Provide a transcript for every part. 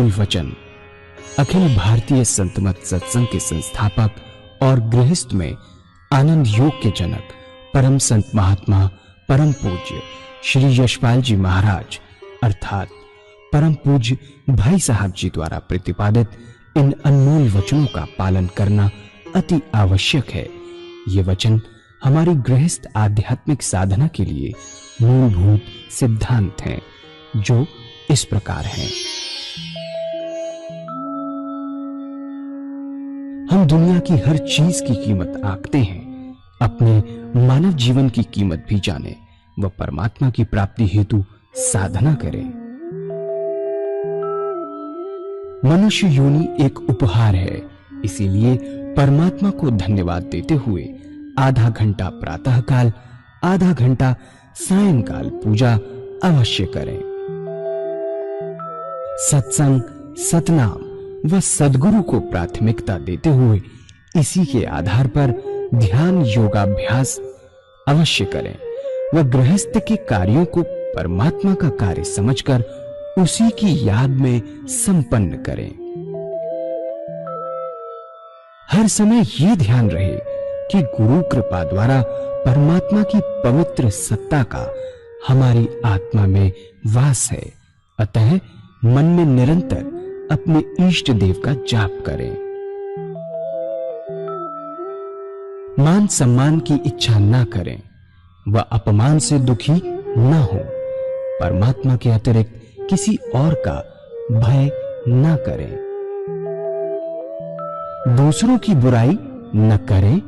अनमोल वचन अखिल भारतीय संत मत सत्संग के संस्थापक और गृहस्थ में आनंद योग के जनक परम संत महात्मा परम पूज्य श्री यशपाल जी महाराज अर्थात परम पूज्य भाई साहब जी द्वारा प्रतिपादित इन अनमोल वचनों का पालन करना अति आवश्यक है। ये वचन हमारी गृहस्थ आध्यात्मिक साधना के लिए मूलभूत सिद्धांत हैं, जो इस प्रकार हैं। हम दुनिया की हर चीज की कीमत आंकते हैं, अपने मानव जीवन की कीमत भी जाने व परमात्मा की प्राप्ति हेतु साधना करें। मनुष्य योनि एक उपहार है, इसीलिए परमात्मा को धन्यवाद देते हुए आधा घंटा प्रातःकाल, आधा घंटा सायंकाल पूजा अवश्य करें। सत्संग, सतनाम व सद्गुरु को प्राथमिकता देते हुए इसी के आधार पर ध्यान योगाभ्यास अवश्य करें व गृहस्थ के कार्यों को परमात्मा का कार्य समझकर उसी की याद में संपन्न करें। हर समय ये ध्यान रहे कि गुरु कृपा द्वारा परमात्मा की पवित्र सत्ता का हमारी आत्मा में वास है, अतः मन में निरंतर अपने इष्ट देव का जाप करें। मान सम्मान की इच्छा न करें व अपमान से दुखी न हो। परमात्मा के अतिरिक्त किसी और का भय न करें। दूसरों की बुराई न करें,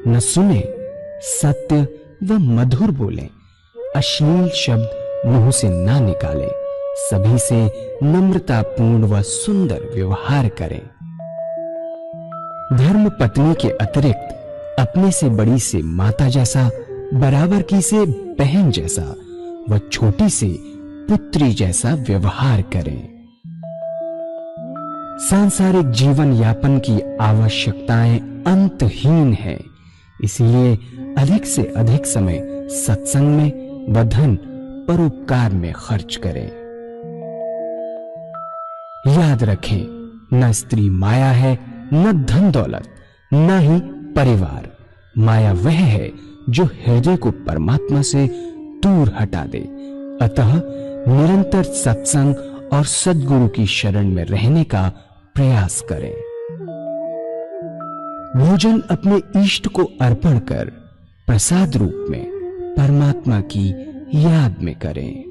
न सुने, सत्य व मधुर बोलें, अश्लील शब्द मुंह से ना निकालें, सभी से नम्रतापूर्ण व सुंदर व्यवहार करें। धर्म पत्नी के अतिरिक्त अपने से बड़ी से माता जैसा, बराबर की से बहन जैसा व छोटी से पुत्री जैसा व्यवहार करें। सांसारिक जीवन यापन की आवश्यकताएं अंतहीन है, इसलिए अधिक से अधिक समय सत्संग में व धन परोपकार में खर्च करें। याद रखें, न स्त्री माया है, न धन दौलत, न ही परिवार। माया वह है जो हृदय को परमात्मा से दूर हटा दे। अतः निरंतर सत्संग और सद्गुरु की शरण में रहने का प्रयास करें। भोजन अपने इष्ट को अर्पण कर प्रसाद रूप में परमात्मा की याद में करें।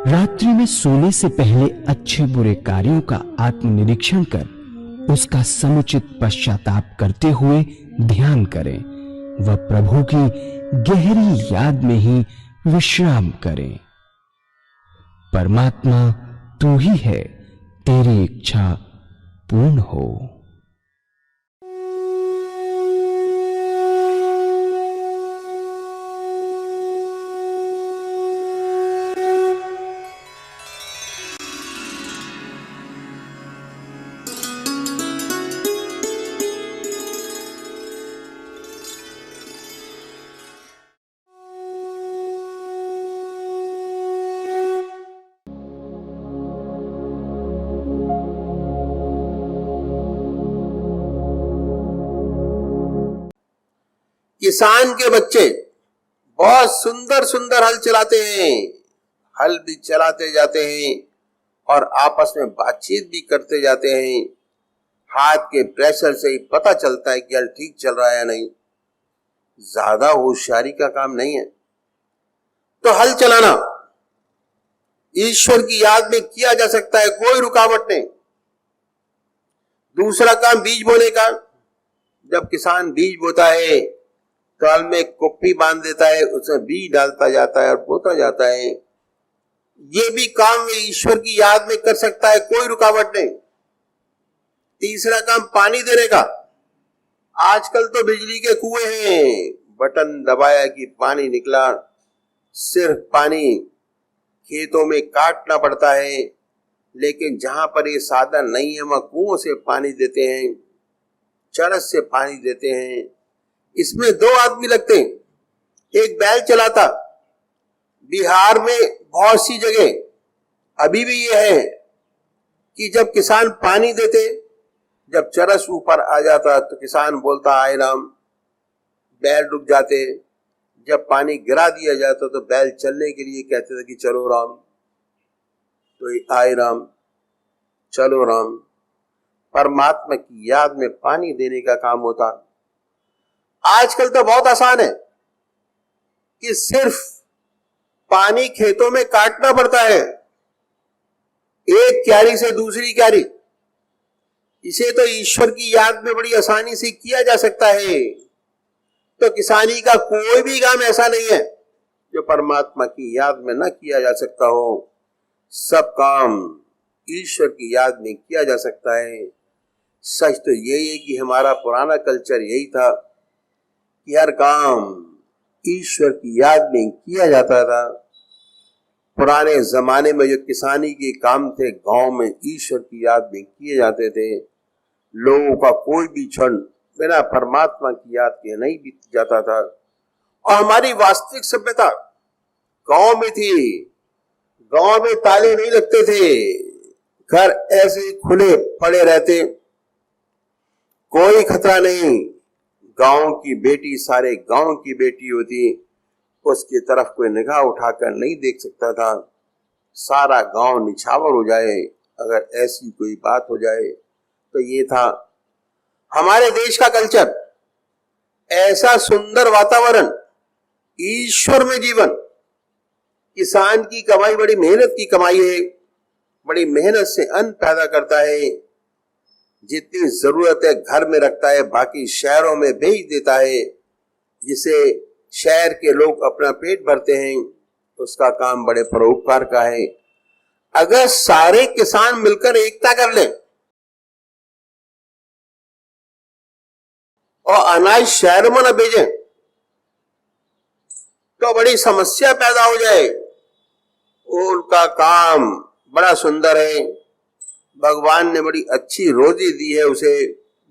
रात्रि में सोने से पहले अच्छे बुरे कार्यों का आत्मनिरीक्षण कर उसका समुचित पश्चाताप करते हुए ध्यान करें व प्रभु की गहरी याद में ही विश्राम करें। परमात्मा तू ही है, तेरी इच्छा पूर्ण हो। किसान के बच्चे बहुत सुंदर सुंदर हल चलाते हैं, हल भी चलाते जाते हैं और आपस में बातचीत भी करते जाते हैं। हाथ के प्रेशर से ही पता चलता है कि हल ठीक चल रहा है या नहीं। ज्यादा होशियारी का काम नहीं है। तो हल चलाना ईश्वर की याद में किया जा सकता है, कोई रुकावट नहीं। दूसरा काम बीज बोने का। जब किसान बीज बोता है तो हल में कुप्पी बांध देता है, उसमें बीज डालता जाता है और बोता जाता है। ये भी काम ईश्वर की याद में कर सकता है, कोई रुकावट नहीं। तीसरा काम पानी देने का। आजकल तो बिजली के कुएं हैं, बटन दबाया कि पानी निकला। सिर्फ पानी खेतों में काटना पड़ता है, लेकिन जहां पर ये साधन नहीं है वहां कुओं से पानी देते हैं, चरस से पानी देते हैं। इसमें 2 आदमी लगते हैं। एक बैल चलाता। बिहार में बहुत सी जगह अभी भी ये है, कि जब किसान पानी देते, जब चरस ऊपर आ जाता तो किसान बोलता आए राम, बैल रुक जाते। जब पानी गिरा दिया जाता तो बैल चलने के लिए कहते थे कि चलो राम, तो आए राम, चलो राम। परमात्मा की याद में पानी देने का काम होता। आजकल तो बहुत आसान है कि सिर्फ पानी खेतों में काटना पड़ता है, एक क्यारी से दूसरी क्यारी। इसे तो ईश्वर की याद में बड़ी आसानी से किया जा सकता है। तो किसानी का कोई भी काम ऐसा नहीं है जो परमात्मा की याद में न किया जा सकता हो। सब काम ईश्वर की याद में किया जा सकता है। सच तो यही है कि हमारा पुराना कल्चर यही था कि हर काम ईश्वर की याद में किया जाता था। पुराने जमाने में जो किसानी के काम थे गांव में ईश्वर की याद में किए जाते थे। लोगों का कोई भी क्षण बिना परमात्मा की याद के नहीं बीत जाता था। और हमारी वास्तविक सभ्यता गांव में थी। गांव में ताले नहीं लगते थे, घर ऐसे खुले पड़े रहते, कोई खतरा नहीं। गांव की बेटी सारे गांव की बेटी होती, उसकी तरफ कोई निगाह उठाकर नहीं देख सकता था। सारा गांव निछावर हो जाए अगर ऐसी कोई बात हो जाए। तो ये था हमारे देश का कल्चर। ऐसा सुंदर वातावरण, ईश्वर में जीवन। किसान की कमाई बड़ी मेहनत की कमाई है, बड़ी मेहनत से अन्न पैदा करता है। जितनी जरूरत है घर में रखता है, बाकी शहरों में बेच देता है, जिसे शहर के लोग अपना पेट भरते हैं। उसका काम बड़े परोपकार का है। अगर सारे किसान मिलकर एकता कर लें और अनाज शहर में न भेजें तो बड़ी समस्या पैदा हो जाए। उनका काम बड़ा सुंदर है, भगवान ने बड़ी अच्छी रोजी दी है उसे।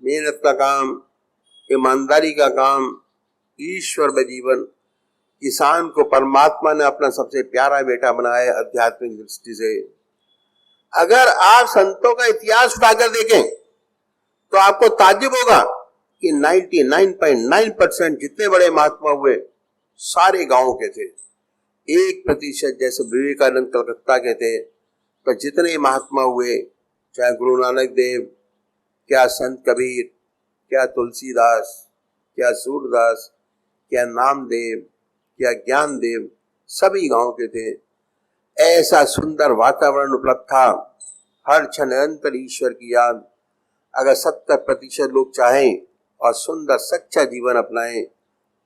मेहनत का काम, ईमानदारी का काम, ईश्वर में जीवन। किसान को परमात्मा ने अपना सबसे प्यारा बेटा बनाया है आध्यात्मिक दृष्टि से। अगर आप संतों का इतिहास उठाकर देखें तो आपको ताज्जुब होगा कि 99.9% जितने बड़े महात्मा हुए सारे गांव के थे। 1% जैसे विवेकानंद कलकत्ता के थे। तो जितने महात्मा हुए, चाहे गुरु नानक देव, क्या संत कबीर, क्या तुलसीदास, क्या सूरदास, क्या नामदेव, क्या ज्ञानदेव, सभी गांव के थे। ऐसा सुंदर वातावरण उपलब्ध था। हर क्षण निरंतर ईश्वर की याद। अगर 70% लोग चाहें और सुंदर सच्चा जीवन अपनाएं,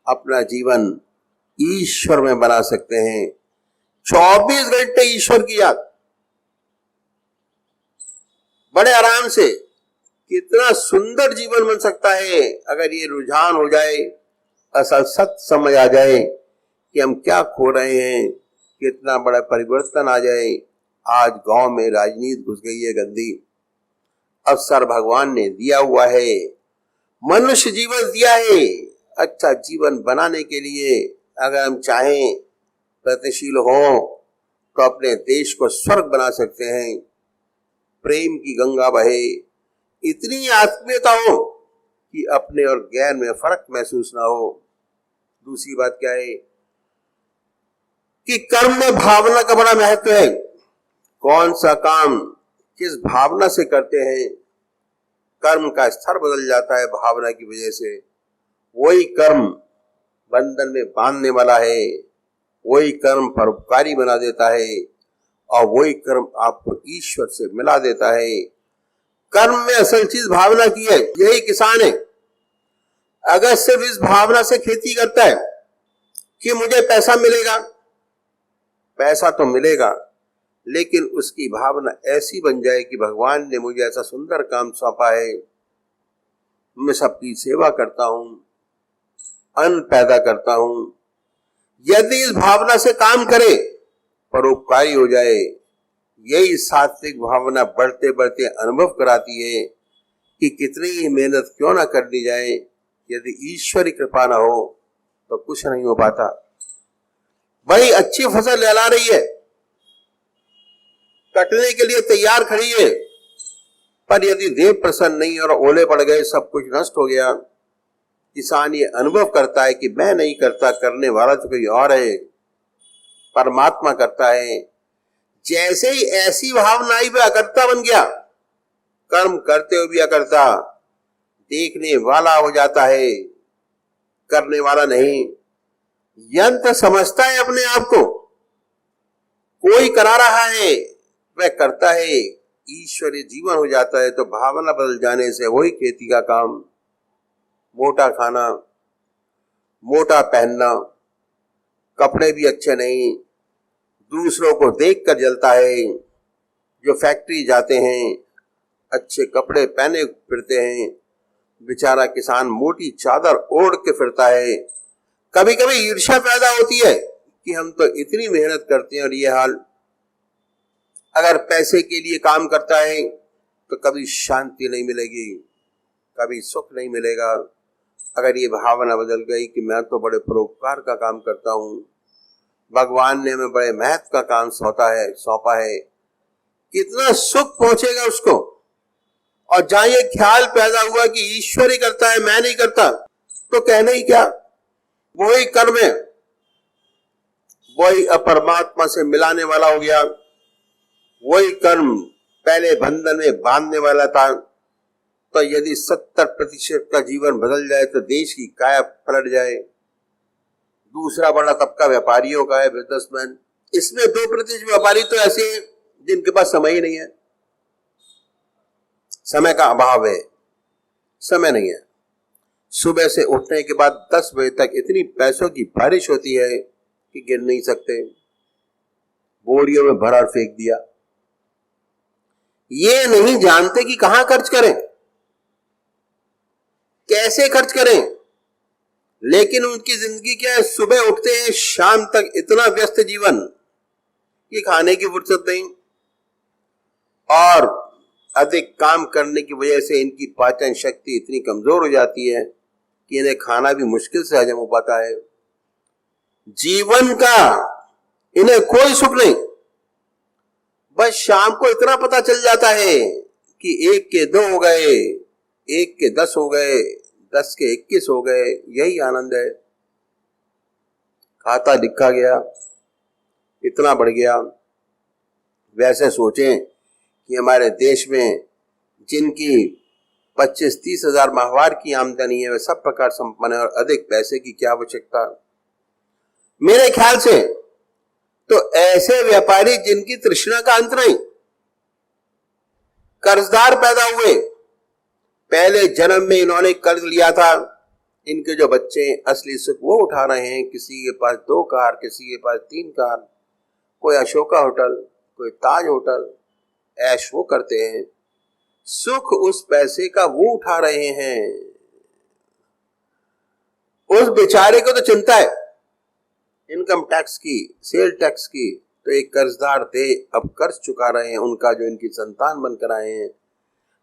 अपना जीवन ईश्वर में बना सकते हैं। 24 घंटे ईश्वर की याद, बड़े आराम से। कितना सुंदर जीवन बन सकता है अगर ये रुझान हो जाए, असल सत्य समझ आ जाए कि हम क्या खो रहे हैं, कितना बड़ा परिवर्तन आ जाए। आज गांव में राजनीति घुस गई है गंदी। अवसर भगवान ने दिया हुआ है, मनुष्य जीवन दिया है अच्छा जीवन बनाने के लिए। अगर हम चाहें प्रगतिशील हो तो अपने देश को स्वर्ग बना सकते हैं। प्रेम की गंगा बहे, इतनी आत्मीयता हो कि अपने और गैर में फर्क महसूस ना हो। दूसरी बात क्या है कि कर्म में भावना का बड़ा महत्व है। कौन सा काम किस भावना से करते हैं, कर्म का स्तर बदल जाता है भावना की वजह से। वही कर्म बंधन में बांधने वाला है, वही कर्म परोपकारी बना देता है और वही कर्म आपको ईश्वर से मिला देता है। कर्म में असल चीज भावना की है। यही किसान है। अगर सिर्फ इस भावना से खेती करता है कि मुझे पैसा मिलेगा, पैसा तो मिलेगा, लेकिन उसकी भावना ऐसी बन जाए कि भगवान ने मुझे ऐसा सुंदर काम सौंपा है, मैं सबकी सेवा करता हूं, अन्न पैदा करता हूं। यदि इस भावना से काम करे, परोपकारी हो जाए, यही सात्विक भावना बढ़ते बढ़ते अनुभव कराती है कि कितनी ही मेहनत क्यों ना कर ली जाए, यदि ईश्वरी कृपा ना हो तो कुछ नहीं हो पाता। बड़ी अच्छी फसल लहला रही है, कटने के लिए तैयार खड़ी है, पर यदि देव प्रसन्न नहीं और ओले पड़ गए, सब कुछ नष्ट हो गया, किसान ये अनुभव करता है कि मैं नहीं करता, करने वाला तो कोई और है, परमात्मा करता है। जैसे ही ऐसी भावना आई, वह अकर्ता बन गया, कर्म करते हुए भी अकर्ता, देखने वाला हो जाता है, करने वाला नहीं। यंत्र समझता है अपने आप को, कोई करा रहा है, वह करता है, ईश्वरीय जीवन हो जाता है। तो भावना बदल जाने से वही खेती का काम, मोटा खाना, मोटा पहनना, कपड़े भी अच्छे नहीं, दूसरों को देखकर जलता है। जो फैक्ट्री जाते हैं, अच्छे कपड़े पहने फिरते हैं, बेचारा किसान मोटी चादर ओढ़ के फिरता है। कभी कभी ईर्ष्या पैदा होती है कि हम तो इतनी मेहनत करते हैं और ये हाल। अगर पैसे के लिए काम करता है तो कभी शांति नहीं मिलेगी, कभी सुख नहीं मिलेगा। अगर ये भावना बदल गई कि मैं तो बड़े परोपकार का काम करता हूँ, भगवान ने हमें बड़े महत्व का काम सौंपा है, कितना सुख पहुंचेगा उसको। और जहां ये ख्याल पैदा हुआ कि ईश्वर ही करता है, मैं नहीं करता, तो कहना ही क्या, वही कर्म है, वही अपरमात्मा से मिलाने वाला हो गया। वही कर्म पहले बंधन में बांधने वाला था। तो यदि 70% का जीवन बदल जाए तो देश की काया पलट जाए। दूसरा बड़ा तबका व्यापारियों का है, बिजनेसमैन। इसमें 2% व्यापारी तो ऐसे हैं जिनके पास समय ही नहीं है, समय का अभाव है, समय नहीं है। सुबह से उठने के बाद 10 बजे तक इतनी पैसों की बारिश होती है कि गिर नहीं सकते, बोरियों में भरा फेंक दिया। ये नहीं जानते कि कहां खर्च करें, कैसे खर्च करें। लेकिन उनकी जिंदगी क्या है, सुबह उठते हैं शाम तक इतना व्यस्त जीवन कि खाने की फुर्सत नहीं, और अधिक काम करने की वजह से इनकी पाचन शक्ति इतनी कमजोर हो जाती है कि इन्हें खाना भी मुश्किल से हजम हो पाता है। जीवन का इन्हें कोई सुख नहीं। बस शाम को इतना पता चल जाता है कि 1 के 2 हो गए, 1 के 10 हो गए, 10 के 21 हो गए, यही आनंद है। खाता लिखा गया, इतना बढ़ गया। वैसे सोचें कि हमारे देश में जिनकी 25-30 हजार माहवार की आमदनी है, वे सब प्रकार संपन्न है, और अधिक पैसे की क्या आवश्यकता। मेरे ख्याल से तो ऐसे व्यापारी जिनकी तृष्णा का अंत नहीं, कर्जदार पैदा हुए, पहले जन्म में इन्होंने कर्ज लिया था, इनके जो बच्चे असली सुख वो उठा रहे हैं। किसी के पास 2 कार, किसी के पास 3 कार, कोई अशोका होटल, कोई ताज होटल, ऐश वो करते हैं। सुख उस पैसे का वो उठा रहे हैं। उस बेचारे को तो चिंता है इनकम टैक्स की, सेल टैक्स की। तो एक कर्जदार थे, अब कर्ज चुका रहे हैं उनका, जो इनकी संतान बनकर आए हैं।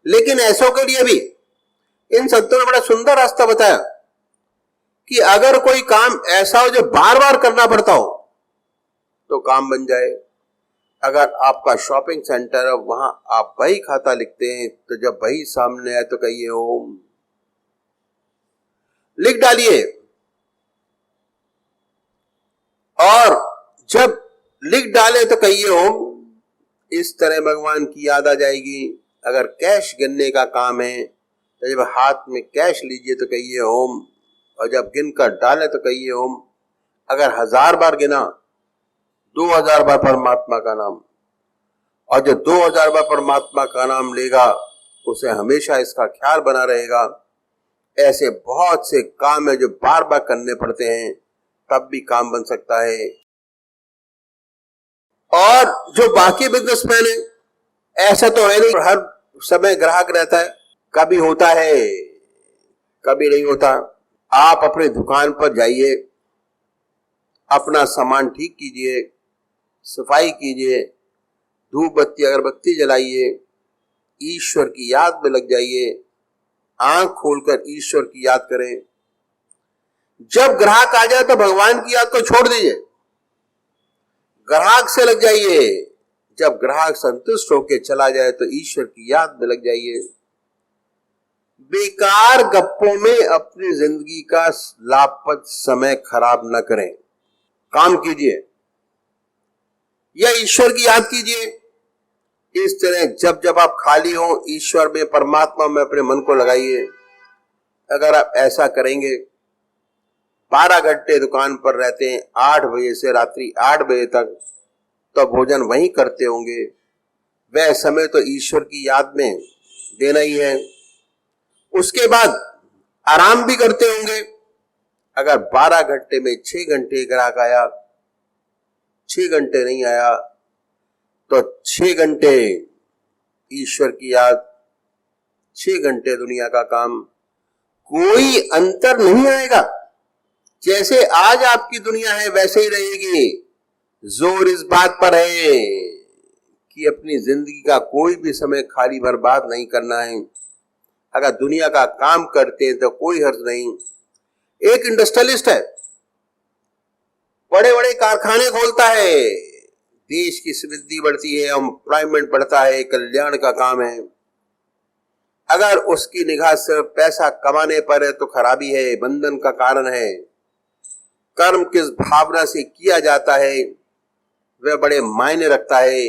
लेकिन ऐसों के लिए भी इन संतों ने बड़ा सुंदर रास्ता बताया कि अगर कोई काम ऐसा हो जो बार बार करना पड़ता हो तो काम बन जाए। अगर आपका शॉपिंग सेंटर है, वहां आप बही खाता लिखते हैं, तो जब बही सामने आए तो कहिए ओम, लिख डालिए। और जब लिख डाले तो कहिए ओम। इस तरह भगवान की याद आ जाएगी। अगर कैश गिनने का काम है तो जब हाथ में कैश लीजिए तो कहिए ओम, और जब गिन कर डाले तो कहिए ओम। अगर 1000 बार गिना, 2000 बार परमात्मा का नाम, और जो 2000 बार परमात्मा का नाम लेगा उसे हमेशा इसका ख्याल बना रहेगा। ऐसे बहुत से काम है जो बार बार करने पड़ते हैं, तब भी काम बन सकता है। और जो बाकी बिजनेसमैन है, ऐसा तो है नहीं हर समय ग्राहक रहता है, कभी होता है कभी नहीं होता। आप अपनी दुकान पर जाइए, अपना सामान ठीक कीजिए, सफाई कीजिए, धूप बत्ती अगरबत्ती जलाइए, ईश्वर की याद में लग जाइए, आंख खोलकर ईश्वर की याद करें। जब ग्राहक आ जाए तो भगवान की याद को छोड़ दीजिए, ग्राहक से लग जाइए। जब ग्राहक संतुष्ट होकर चला जाए तो ईश्वर की याद में लग जाइए। बेकार गप्पों में अपनी जिंदगी का लाभप्रद समय खराब न करें। काम कीजिए या ईश्वर की याद कीजिए। इस तरह जब जब आप खाली हो, ईश्वर में, परमात्मा में अपने मन को लगाइए। अगर आप ऐसा करेंगे, 12 घंटे दुकान पर रहते हैं, 8 बजे से रात्रि 8 बजे तक, तो भोजन वहीं करते होंगे, वह समय तो ईश्वर की याद में देना ही है। उसके बाद आराम भी करते होंगे। अगर 12 घंटे में 6 घंटे ग्राहक आया, 6 घंटे नहीं आया, तो 6 घंटे ईश्वर की याद, 6 घंटे दुनिया का काम। कोई अंतर नहीं आएगा। जैसे आज आपकी दुनिया है वैसे ही रहेगी। जोर इस बात पर है कि अपनी जिंदगी का कोई भी समय खाली बर्बाद नहीं करना है। अगर दुनिया का काम करते हैं तो कोई हर्ज नहीं। एक इंडस्ट्रियलिस्ट है, बड़े बड़े कारखाने खोलता है, देश की समृद्धि बढ़ती है, एम्प्लॉयमेंट बढ़ता है, कल्याण का काम है। अगर उसकी निगाह सिर्फ पैसा कमाने पर है तो खराबी है, बंधन का कारण है। कर्म किस भावना से किया जाता है वह बड़े मायने रखता है।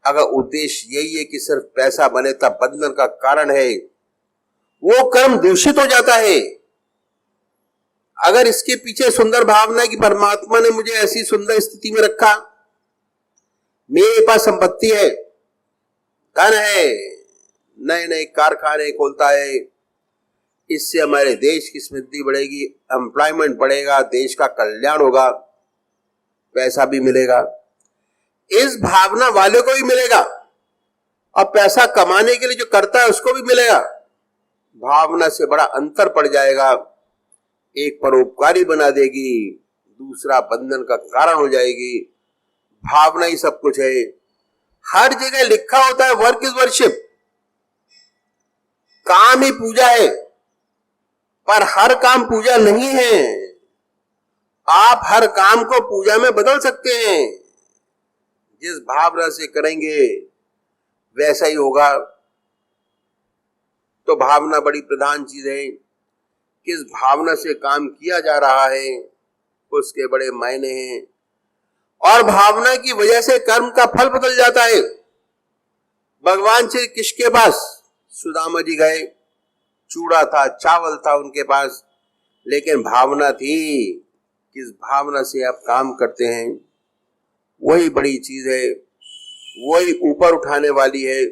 अगर उद्देश्य यही है कि सिर्फ पैसा बने तब बंधन का कारण है, वो कर्म दूषित हो जाता है। अगर इसके पीछे सुंदर भावना है कि परमात्मा ने मुझे ऐसी सुंदर स्थिति में रखा, मेरे पास संपत्ति है, धन है, नए नए कारखाने खोलता है, इससे हमारे देश की समृद्धि बढ़ेगी, एम्प्लॉयमेंट बढ़ेगा, देश का कल्याण होगा, पैसा भी मिलेगा, इस भावना वाले को भी मिलेगा और पैसा कमाने के लिए जो करता है उसको भी मिलेगा। भावना से बड़ा अंतर पड़ जाएगा। एक परोपकारी बना देगी, दूसरा बंधन का कारण हो जाएगी। भावना ही सब कुछ है। हर जगह लिखा होता है वर्क इज वर्शिप, काम ही पूजा है, पर हर काम पूजा नहीं है। आप हर काम को पूजा में बदल सकते हैं। जिस भावना से करेंगे वैसा ही होगा। तो भावना बड़ी प्रधान चीज है। किस भावना से काम किया जा रहा है उसके बड़े मायने हैं, और भावना की वजह से कर्म का फल बदल जाता है। भगवान श्री कृष्ण के पास सुदामा जी गए, चूड़ा था, चावल था उनके पास, लेकिन भावना थी। किस भावना से आप काम करते हैं वही बड़ी चीज है, वही ऊपर उठाने वाली है,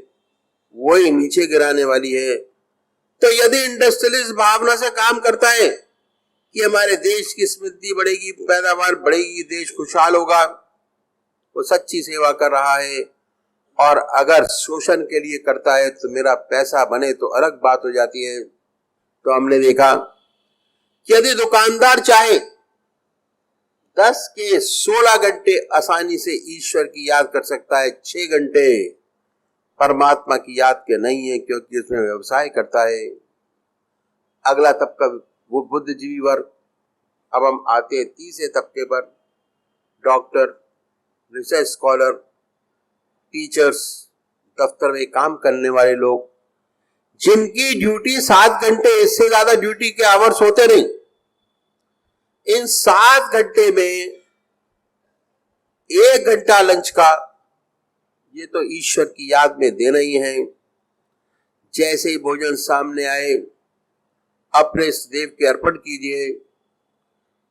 वही नीचे गिराने वाली है। तो यदि इंडस्ट्रियलिस्ट भावना से काम करता है कि हमारे देश की समृद्धि बढ़ेगी, पैदावार बढ़ेगी, देश खुशहाल होगा, वो सच्ची सेवा कर रहा है। और अगर शोषण के लिए करता है तो मेरा पैसा बने तो अलग बात हो जाती है। तो हमने देखा कि यदि दुकानदार चाहे 10 के 16 घंटे आसानी से ईश्वर की याद कर सकता है, 6 घंटे परमात्मा की याद के नहीं है, क्योंकि उसमें व्यवसाय करता है। अगला तबका वो बुद्धिजीवी वर्ग। अब हम आते हैं तीसरे तबके पर, डॉक्टर, रिसर्च स्कॉलर, टीचर्स, दफ्तर में काम करने वाले लोग, जिनकी ड्यूटी 7 घंटे, इससे ज्यादा ड्यूटी के आवर्स होते नहीं। इन 7 घंटे में 1 घंटा लंच का, ये तो ईश्वर की याद में देना ही है। जैसे ही भोजन सामने आए अपने देव के अर्पण कीजिए,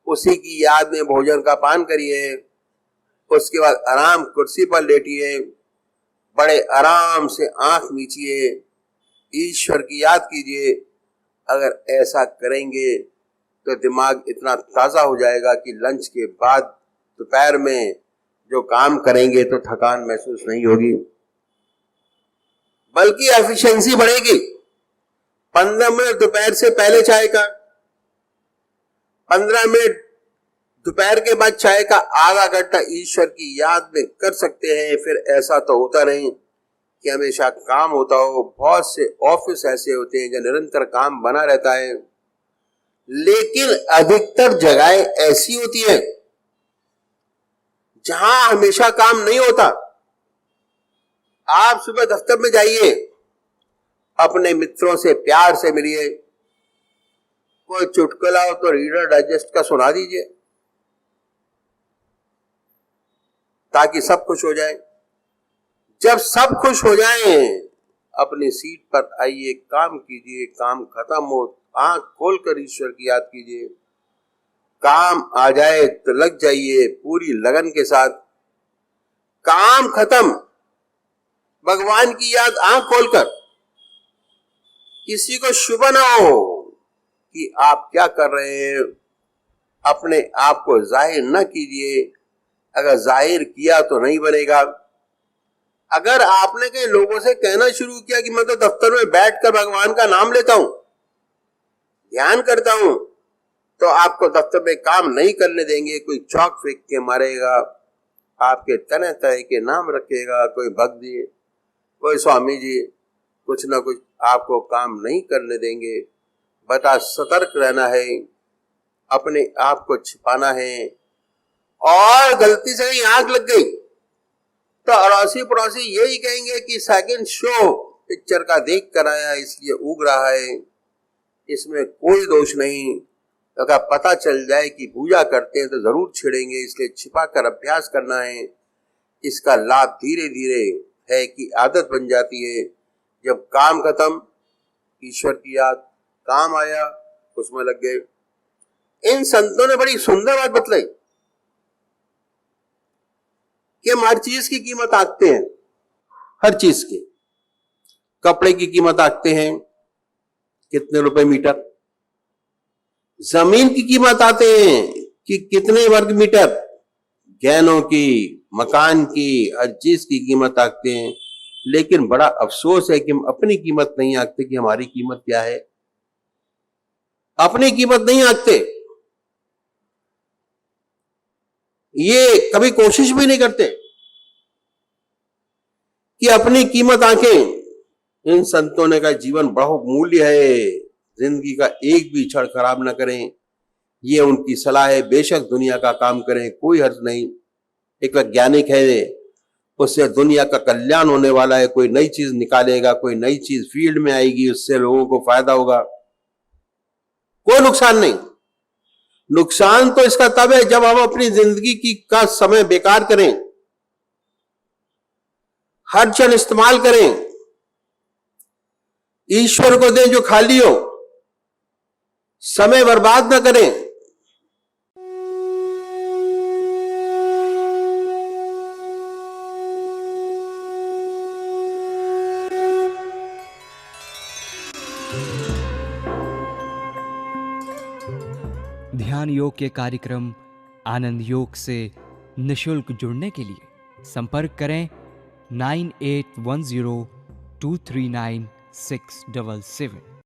उसी की याद में भोजन का पान करिए। उसके बाद आराम कुर्सी पर लेटिए, बड़े आराम से आंख मीचिए, ईश्वर की याद कीजिए। अगर ऐसा करेंगे तो दिमाग इतना ताजा हो जाएगा कि लंच के बाद दोपहर में जो काम करेंगे तो थकान महसूस नहीं होगी, बल्कि एफिशिएंसी बढ़ेगी। 15 मिनट दोपहर से पहले चाय का, 15 मिनट दोपहर के बाद चाय का, आधा घंटा ईश्वर की याद में कर सकते हैं। फिर ऐसा तो होता नहीं कि हमेशा काम होता हो। बहुत से ऑफिस ऐसे होते हैं जहाँ निरंतर काम बना रहता है, लेकिन अधिकतर जगहें ऐसी होती हैं जहां हमेशा काम नहीं होता। आप सुबह दफ्तर में जाइए, अपने मित्रों से प्यार से मिलिए, कोई चुटकुला हो तो रीडर डाइजेस्ट का सुना दीजिए ताकि सब खुश हो जाए। जब सब खुश हो जाएं, अपनी सीट पर आइए, काम कीजिए, काम खत्म हो आंख खोलकर ईश्वर की याद कीजिए, काम आ जाए तो लग जाइए पूरी लगन के साथ, काम खत्म भगवान की याद आंख खोलकर। किसी को शुभ ना हो कि आप क्या कर रहे हैं, अपने आप को जाहिर न कीजिए, अगर जाहिर किया तो नहीं बनेगा। अगर आपने कई लोगों से कहना शुरू किया कि मैं तो दफ्तर में बैठकर भगवान का नाम लेता हूं, ध्यान करता हूं, तो आपको दफ्तर में काम नहीं करने देंगे। कोई चौक फेंक के मारेगा, आपके तरह तरह के नाम रखेगा, कोई भक्त जी, कोई स्वामी जी, कुछ ना कुछ आपको काम नहीं करने देंगे। बता सतर्क रहना है, अपने आप को छिपाना है। और गलती से कहीं आग लग गई तो अड़ोसी पड़ोसी यही कहेंगे कि सेकंड शो पिक्चर का देख कर आया इसलिए उग रहा है, इसमें कोई दोष नहीं। अगर पता चल जाए कि पूजा करते हैं तो जरूर छिड़ेंगे, इसलिए छिपा कर अभ्यास करना है। इसका लाभ धीरे धीरे है कि आदत बन जाती है। जब काम खत्म, ईश्वर की याद, काम आया, उसमें लग गए। इन संतों ने बड़ी सुंदर बात बतलाई कि हम हर चीज की कीमत आंकते हैं, हर चीज की। कपड़े की कीमत आंकते हैं, कितने रुपए मीटर। जमीन की कीमत आते हैं कि कितने वर्ग मीटर। गहनों की, मकान की, हर चीज की कीमत आंकते हैं। लेकिन बड़ा अफसोस है कि हम अपनी कीमत नहीं आंकते कि हमारी कीमत क्या है। अपनी कीमत नहीं आंकते, ये कभी कोशिश भी नहीं करते कि अपनी कीमत आंकें। इन संतों ने कहा जीवन बहुमूल्य है, जिंदगी का एक भी क्षण खराब ना करें, ये उनकी सलाह है। बेशक दुनिया का काम करें, कोई हर्ज नहीं। एक वैज्ञानिक है, उससे दुनिया का कल्याण होने वाला है। कोई नई चीज निकालेगा, कोई नई चीज फील्ड में आएगी, उससे लोगों को फायदा होगा, कोई नुकसान नहीं। नुकसान तो इसका तब है जब हम अपनी जिंदगी का समय बेकार करें, हर क्षण इस्तेमाल करें, ईश्वर को दें जो खाली हो, समय बर्बाद न करें। ध्यान योग के कार्यक्रम आनंद योग से निशुल्क जुड़ने के लिए संपर्क करें 9810239677।